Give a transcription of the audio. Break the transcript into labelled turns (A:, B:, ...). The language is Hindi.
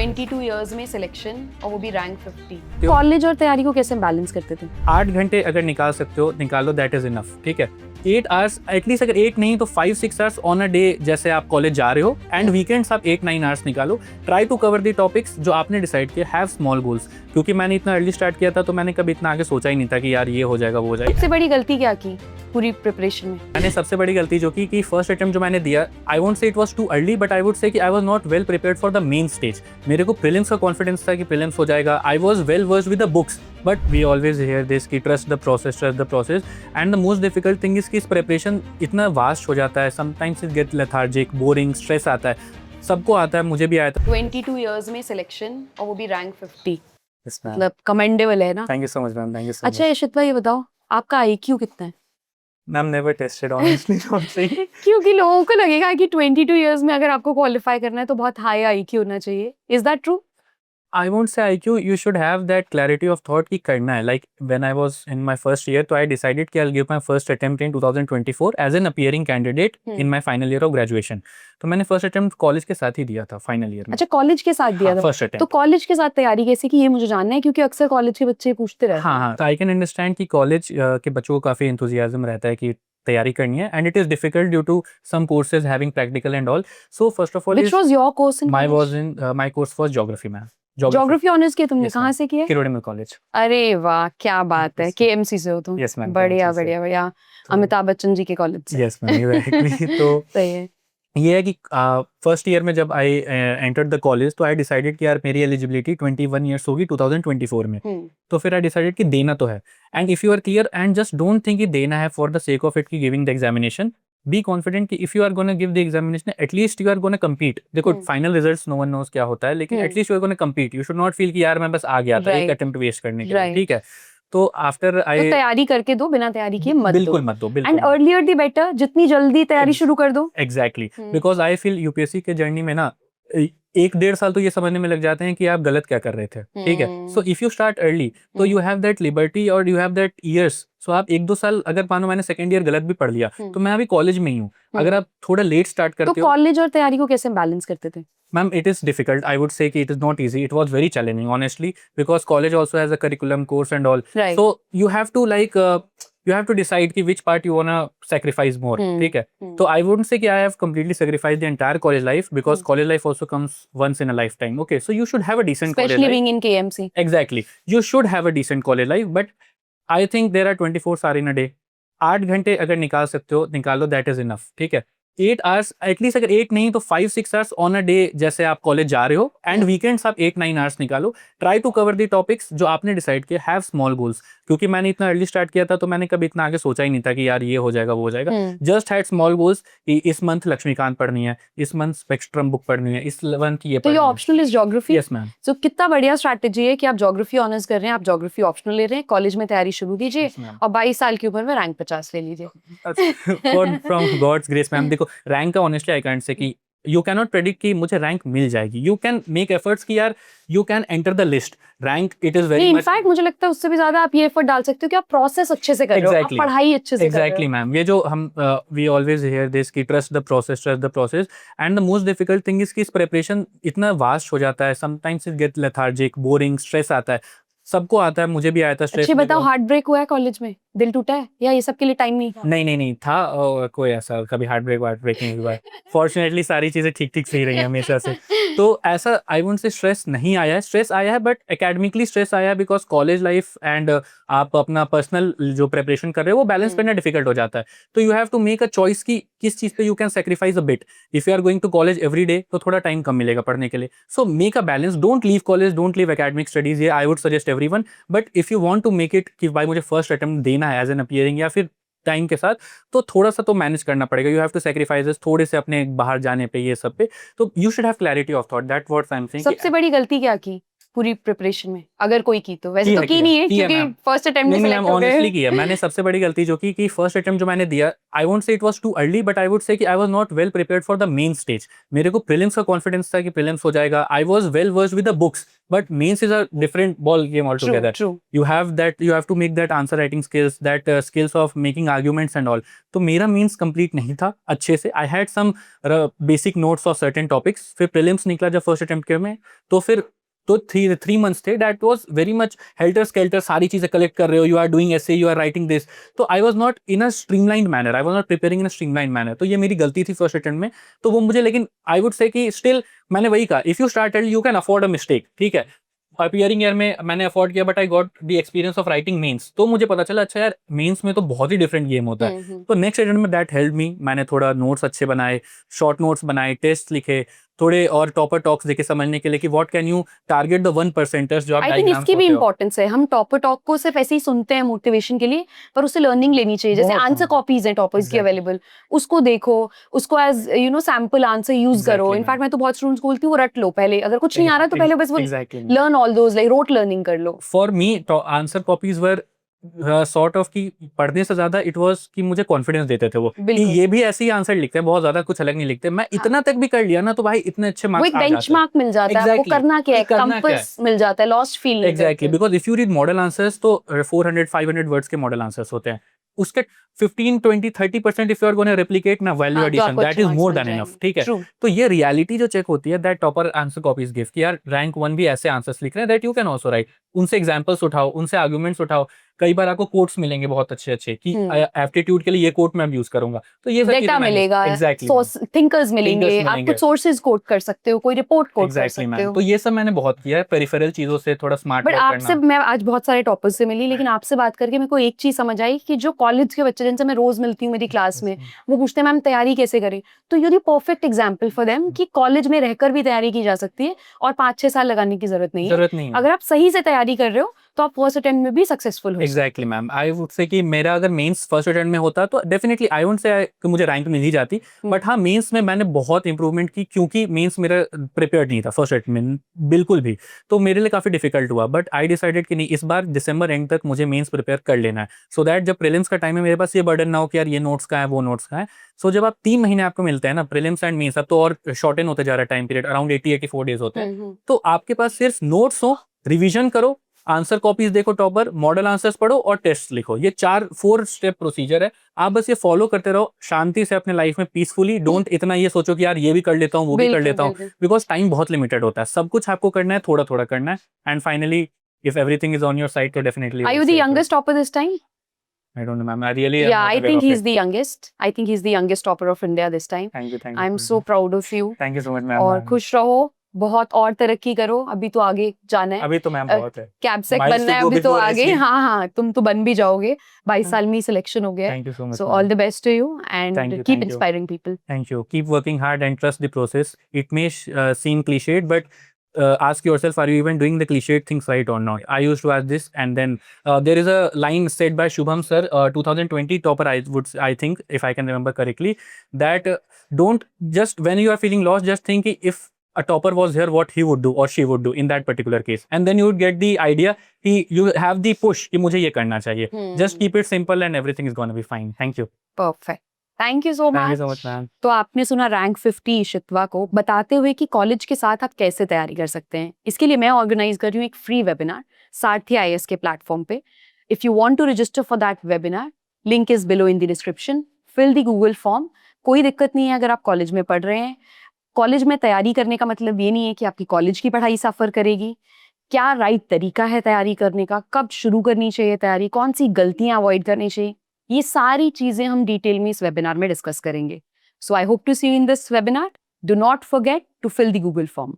A: 22 इयर्स में सिलेक्शन और वो भी रैंक 50। कॉलेज और तैयारी को कैसे बैलेंस करते थे?
B: 8 घंटे अगर निकाल सकते हो निकालो, दैट इज इनफ। ठीक है, 8 आवर्स एटलीस्ट, अगर 8 नहीं तो 5-6 आवर्स ऑन अ डे, जैसे आप कॉलेज जा रहे हो, एंड वीकेंड्स आप 8-9 आवर्स निकालो। Try to cover the topics जो आपने डिसाइड किया। हैव स्मॉल गोल्स, क्योंकि मैंने इतना अर्ली स्टार्ट किया था तो मैंने कभी इतना आगे सोचा ही नहीं था कि यार ये हो जाएगा वो हो जाएगा।
A: सबसे बड़ी गलती क्या की पूरी प्रिपरेशन में?
B: मैंने सबसे बड़ी गलती जो की कि फर्स्ट अटेम्प्ट जो मैंने दिया, I won't say it was too early, but I would say कि I was not well prepared for the main stage. मेरे को प्रीलिम्स का कॉन्फिडेंस था कि प्रीलिम्स हो जाएगा। I was well versed with the books, but we always hear this कि trust the process and the most difficult thing is कि इस प्रिपरेशन इतना वास्ट हो जाता है। Sometimes it get lethargic, boring, stress आता है, सबको आता है, मुझे भी आया था।
A: 22 इयर्स में सिलेक्शन और वो भी रैंक 50, मतलब कमेंडेबल है ना?
B: Thank you so much ma'am, thank you so much.
A: अच्छा यशित भाई, ये बताओ आपका आईक्यू कितना है?
B: Ma'am never tested honestly, don't say.
A: क्योंकि लोगों को लगेगा कि 22 इयर्स में अगर आपको क्वालिफाई करना है तो बहुत हाई आईक्यू होना चाहिए। Is that true?
B: I won't say IQ, you should have that clarity of thought कि करना है। Like when I was in my first year, तो I decided कि I'll give my first attempt in 2024 as an appearing candidate in my final year of graduation. तो मैंने first attempt कॉलेज के साथ ही दिया था, फाइनल ईयर में।
A: अच्छा, कॉलेज के साथ दिया था?
B: First attempt.
A: तो कॉलेज के साथ तैयारी कैसे की, ये मुझे जानना है, क्योंकि अक्सर कॉलेज के बच्चे पूछते रहते हैं।
B: हाँ, तो आई कैन अंडरस्टैंड कि कॉलेज के बच्चों को काफ़ी इंथुजियाज्म रहता है कि तैयारी करनी है, and it is difficult due to some courses having practical and all. So first of all,
A: Which was your course in college?
B: My course was geography ma'am.
A: Geography honours किया तुमने?
B: Yes,
A: कहाँ
B: ma'am.
A: से किया?
B: किरोड़ीमल कॉलेज।
A: अरे वाह, क्या बात है।
B: Yes.
A: केएमसी से हो तुम?
B: Yes, ma'am,
A: बढ़िया
B: KMC से।
A: बढ़िया बढ़िया। अमिताभ बच्चन जी के कॉलेज से?
B: Yes ma'am, exactly. तो
A: सही है।
B: ये है कि फर्स्ट ईयर में जब आई एंटर्ड द कॉलेज, तो आई डिसाइडेड कि यार मेरी एलिजिबिलिटी 21 ईयर्स होगी 2024 में। तो फिर आई डिसाइडेड कि देना तो है, and if you are clear and just don't think कि देना है for the sake of it की giving the examination, be confident कि if you are gonna give the examination, at least you are gonna compete. देखो final results no one knows क्या होता है, लेकिन at least you are gonna compete. You should not feel कि यार मैं बस आ गया था एक
A: Right.
B: अटेम्प्ट वेस्ट करने के लिए।
A: Right.
B: ठीक है, तो आफ्टर
A: तो
B: आई
A: तैयारी करके दो, बिना तैयारी किए मत दो।
B: बिल्कुल मत दो,
A: एंड
B: बिल्कुल।
A: अर्लियर दी बेटर, जितनी जल्दी तैयारी शुरू कर दो।
B: Exactly, because I feel UPSC के जर्नी में ना 1-1.5 साल तो ये समझने में लग जाते हैं कि आप गलत क्या कर रहे थे। ठीक है, so if you start early तो यू हैव दैट लिबर्टी और यू हैव दैट ईयर्स। सो आप 1-2 साल, अगर मानो मैंने सेकंड ईयर गलत भी पढ़ लिया तो मैं अभी कॉलेज में ही हूँ। अगर आप थोड़ा लेट स्टार्ट
A: तो
B: करते हो,
A: कॉलेज और तैयारी को कैसे बैलेंस करते थे?
B: Ma'am it is difficult. I would say कि it is not easy, it was very challenging honestly, because college also has a curriculum course and all.
A: Right.
B: So you have to you have to decide कि which part you wanna sacrifice more. ठीक है, तो I wouldn't say कि I have completely sacrificed the entire college life, because college life also comes once in a lifetime. Okay, so you should have a decent college
A: Especially
B: life.
A: being in KMC.
B: Exactly, you should have a decent college life, but I think there are 24 hours in a day. 8 घंटे अगर निकाल सकते हो निकालो, दैट इज इनफ। ठीक है, 8 आवर्स एटलीस्ट, अगर 8 नहीं तो 5-6 आवर्स ऑन अ डे, जैसे आप कॉलेज जा रहे हो, एंड वीकेंड्स आप 8-9 आवर्स निकालो। Try to cover the topics जो आपने डिसाइड किया। हैव स्मॉल गोल्स, क्योंकि मैंने इतना अर्ली स्टार्ट किया था तो मैंने कभी इतना आगे सोचा ही नहीं था कि यार ये हो जाएगा वो हो जाएगा। जस्ट हैड स्मॉल गोल्स कि इस मंथ लक्ष्मीकांत पढ़नी है, इस मंथ स्पेक्ट्रम बुक पढ़नी है, इस मंथ ये
A: तो ये optional is geography?
B: Yes ma'am.
A: So कितना बढ़िया स्ट्रैटेजी है कि आप ज्योग्राफी ऑनर्स कर रहे हैं, आप ज्योग्राफी ऑप्शनल ले रहे हैं, कॉलेज में तैयारी शुरू कीजिए
B: Yes, ma'am.
A: और 22 साल की उम्र में रैंक 50 ले लीजिए।
B: From God's grace ma'am. देखो रैंक का ऑनेस्टली आई कांट से कि यू कैन नॉट प्रेडिक्ट कि मुझे रैंक मिल जाएगी। यू कैन मेक एफर्ट्स कि यार you can enter the list. Rank it is very much,
A: in fact मुझे लगता है उससे भी ज्यादा आप ये एफर्ट डाल सकते हो कि आप प्रोसेस अच्छे से कर रहे हो, आप
B: Exactly.
A: पढ़ाई अच्छे से कर रहे
B: एग्जैक्टली मैम। ये जो हम वी ऑलवेज हियर दिस कि trust the process and the most difficult thing is कि इस प्रिपरेशन इतना वास्ट हो जाता है। Sometimes it get lethargic, boring, stress आता है, सबको आता है, मुझे भी आया था
A: हो।
B: स्ट्रेस।
A: अच्छी बताओ, हार्ट ब्रेक हुआ है कॉलेज में? दिल टूटा है या ये सब के लिए टाइम नहीं?
B: नहीं था, कोई ऐसा कभी हार्ट ब्रेक नहीं हुआ है। फॉर्चुनेटली सारी चीज़ें ठीक सही रही हैं हमेशा से। तो ऐसा आई वोंट से स्ट्रेस नहीं आया है। स्ट्रेस आया है बट एकेडमिकली स्ट्रेस आया है, बिकॉज कॉलेज लाइफ एंड आप अपना पर्सनल जो प्रिपरेशन कर रहे हो वो बैलेंस करना डिफिकल्ट हो जाता है। तो you have to make a choice कि किस चीज़ पे you can sacrifice a bit. If you are going to college every day तो थोड़ा टाइम कम मिलेगा पढ़ने के लिए। So make a balance, don't leave college, don't leave academic studies. ये I would suggest everyone. But if you want to make it कि भाई मुझे फर्स्ट अटेम्प्ट देना है एज एन अपीयरिंग या फिर टाइम के साथ, तो थोड़ा सा तो मैनेज करना पड़ेगा। यू हैव टू सैक्रिफाइसेस थोड़े से अपने बाहर जाने पे, ये सब पे। तो you should have clarity of thought, that what I am saying.
A: सबसे बड़ी गलती क्या की पूरी प्रिपरेशन में, अगर कोई की तो? वैसे तो की
B: किया,
A: नहीं है
B: किया
A: क्योंकि
B: मैम।
A: फर्स्ट अटेम्प्ट में
B: नहीं मैम,
A: सेलेक्ट हो
B: ऑनेस्टली
A: गए।
B: किया मैंने। सबसे बड़ी गलती जो की कि फर्स्ट अटेम्प्ट जो मैंने दिया, I won't say it was too early, but I would say कि I was not well prepared for the main stage. मेरे को प्रीलिम्स का कॉन्फिडेंस था कि प्रीलिम्स हो जाएगा। I was well versed with the books, but mains is a different ball game
A: True,
B: altogether.
A: true.
B: You have to make that answer writing skills, that skills of making arguments and all. तो मेरा means complete नहीं था अच्छे से. I had some basic notes of certain topics. फिर prelims निकला जब first attempt के में, तो फिर तो 3 months थे. That was very much helter skelter. सारी चीजें collect कर रहे हो. You are doing essay, you are writing this. तो I was not in a streamlined manner. I was not preparing in a streamlined manner. तो ये मेरी गलती थी first attempt में. तो वो मुझे, लेकिन I would say कि still मैंने वही कहा, if you start early you can afford a mistake. ठीक है, अपीयरिंग ईयर में मैंने अफोर्ड किया, but I got the experience of writing mains. तो मुझे पता चला अच्छा यार मेंस में तो बहुत ही डिफरेंट गेम होता है. तो नेक्स्ट अटेम्प्ट में दैट हेल्प मी. मैंने थोड़ा नोट्स अच्छे बनाए, शॉर्ट नोट्स बनाए, टेस्ट लिखे, थोड़े और टॉपर टॉक्स देखे समझने के लिए कि what can you target the 1%ers जो आप
A: आई थिंक इसकी भी इंपॉर्टेंस है. हम टॉपर टॉक को सिर्फ ऐसे ही सुनते हैं मोटिवेशन के लिए, पर उससे लर्निंग लेनी चाहिए. जैसे आंसर कॉपीज हैं टॉपर्स की अवेलेबल, उसको देखो, उसको as you know sample answer use करो. इनफैक्ट मैं तो बहुत स्टूडेंट्स बोलती हूँ वो रट लो पहले, अगर कुछ नहीं आ रहा तो पहले बस वो learn all those, like rote learning कर लो.
B: For me answer copies were sort of की पढ़ने से ज्यादा इट वाज कि मुझे कॉन्फिडेंस देते थे वो कि ये भी ऐसे ही आंसर लिखते हैं, बहुत ज्यादा कुछ अलग नहीं लिखते. मैं इतना तक भी कर लिया ना तो भाई इतने अच्छे
A: वो
B: मार्क्स
A: एक बेंचमार्क मिल जाता है. आपको करना क्या है, कंपास मिल जाता है, लॉस्ट फील नहीं.
B: Exactly, because if you read model answers तो 400-500 वर्ड्स के मॉडल आंसर्स होते हैं. उसके 15-20-30% if you are gonna replicate ना value addition, that is more than enough. ठीक है, तो ये रियलिटी जो चेक होती है that topper answer copies give कि यार रैंक 1 भी ऐसे आंसर्स लिख रहे हैं that you can also right. उनसे एग्जांपल्स उठाओ, उनसे आर्गुमेंट्स उठाओ. कई बार आपको कोट्स मिलेंगे बहुत अच्छे अच्छे कि एप्टीट्यूड के लिए ये कोट मैं यूज करूंगा, तो ये
A: डेटा मिलेगा, थिंकर्स मिलेंगे, आप कुछ सोर्सेज कोट कर सकते हो, कोई रिपोर्ट कोट कर सकते हो.
B: तो ये सब मैंने बहुत किया है, पेरिफेरल चीजों से थोड़ा स्मार्ट
A: वर्क करना. बट आपसे मैं आज बहुत सारे टॉपर्स से मिली, लेकिन आपसे बात करके मेरे को एक चीज समझ आई कि जो कॉलेज के बच्चे जिनसे मैं रोज मिलती हूँ मेरी क्लास में, वो पूछते हैं मैम तैयारी कैसे करें. तो you the perfect example for them कि कॉलेज में रहकर भी तैयारी की जा सकती है और 5-6 साल लगाने की जरूरत नहीं है. अगर आप सही से तैयारी कर रहे हो तो आप फर्स्ट अटेम्प्ट में भी सक्सेसफुल हो.
B: Exactly ma'am, I would say कि मेरा अगर मेंस फर्स्ट अटेम्प्ट में होता तो डेफिनेटली आई वुड से कि मुझे रैंक मिल ही जाती. बट हाँ, मेंस में मैंने बहुत इंप्रूवमेंट की क्योंकि मेंस मेरा प्रिपेयर्ड नहीं था फर्स्ट अटेम्प्ट में बिल्कुल भी. तो मेरे लिए काफी डिफिकल्ट हुआ, बट आई डिसाइडेड कि नहीं, इस बार दिसंबर एंड तक मुझे मेंस प्रिपेयर कर लेना है, सो दैट जब प्रीलिम्स का टाइम है मेरे पास ये बर्डन ना हो कि यार ये नोट्स का है वो नोट्स का है. सो जब आप 3 महीने आपको मिलते हैं ना प्रीलिम्स एंड मेंस, अब तो और शॉर्टन होते जा रहा है टाइम पीरियड, अराउंड 80-84 डेज होते हैं. तो आपके पास सिर्फ नोट्स हो, रिविजन करो, आंसर कॉपीज देखो टॉपर, मॉडल आंसर्स पढ़ो और टेस्ट लिखो. ये 4 स्टेप प्रोसीजर है. आप बस ये फॉलो करते रहो शांति से अपने लाइफ में पीसफुली. डोंट इतना ये सोचो कि यार ये भी कर लेता हूँ वो भी कर लेता हूँ, बिकॉज टाइम बहुत लिमिटेड होता है. सब कुछ आपको करना है, थोड़ा थोड़ा करना है. And finally if everything is on your side तो definitely.
A: Are you the youngest topper this time?
B: I don't know, ma'am. I really
A: yeah, I think he's the youngest. I think he's the youngest topper of India this time.
B: Thank you.
A: I'm so proud of you.
B: Thank you so much, ma'am.
A: और खुश रहो, बहुत और तरक्की करो. अभी तो आगे जाना है.
B: अभी तो मैम बहुत है.
A: कैबसेक बनना है अभी तो आगे. हाँ, तुम तो बन भी जाओगे. 22 साल में ही सिलेक्शन हो गया.
B: Thank you so much.
A: So all the best to you and keep inspiring people.
B: Thank you. Keep working hard and trust the process. It may seem cliched, but ask yourself, are you even doing the cliched things right or not? I used to ask this, and then there is a line said by Shubham sir, 2020 topper, I think, if I can remember correctly, that don't just when you are feeling lost, just think if a topper was here, what he would do or she would do in that particular case, and then you would get the idea. You have the push कि मुझे ये करना चाहिए. Just keep it simple and everything is going to be fine. Thank you.
A: Perfect. Thank you so much ma'am. तो आपने सुना रैंक 50 शितवा को बताते हुए कि कॉलेज के साथ आप कैसे तैयारी कर सकते हैं. इसके लिए मैं ऑर्गेनाइज कर रही हूँ एक फ्री वेबिनार सारथी IAS के प्लेटफॉर्म पे. If you want to register for that webinar, link is below in the description. Fill the Google form. कोई दिक्कत नहीं है अगर आप कॉलेज में पढ़ रहे हैं. कॉलेज में तैयारी करने का मतलब ये नहीं है कि आपकी कॉलेज की पढ़ाई सफर करेगी. क्या राइट तरीका है तैयारी करने का, कब शुरू करनी चाहिए तैयारी, कौन सी गलतियां अवॉइड करनी चाहिए, ये सारी चीजें हम डिटेल में इस वेबिनार में डिस्कस करेंगे. So I hope to see you in this webinar. Do not forget to fill the Google form.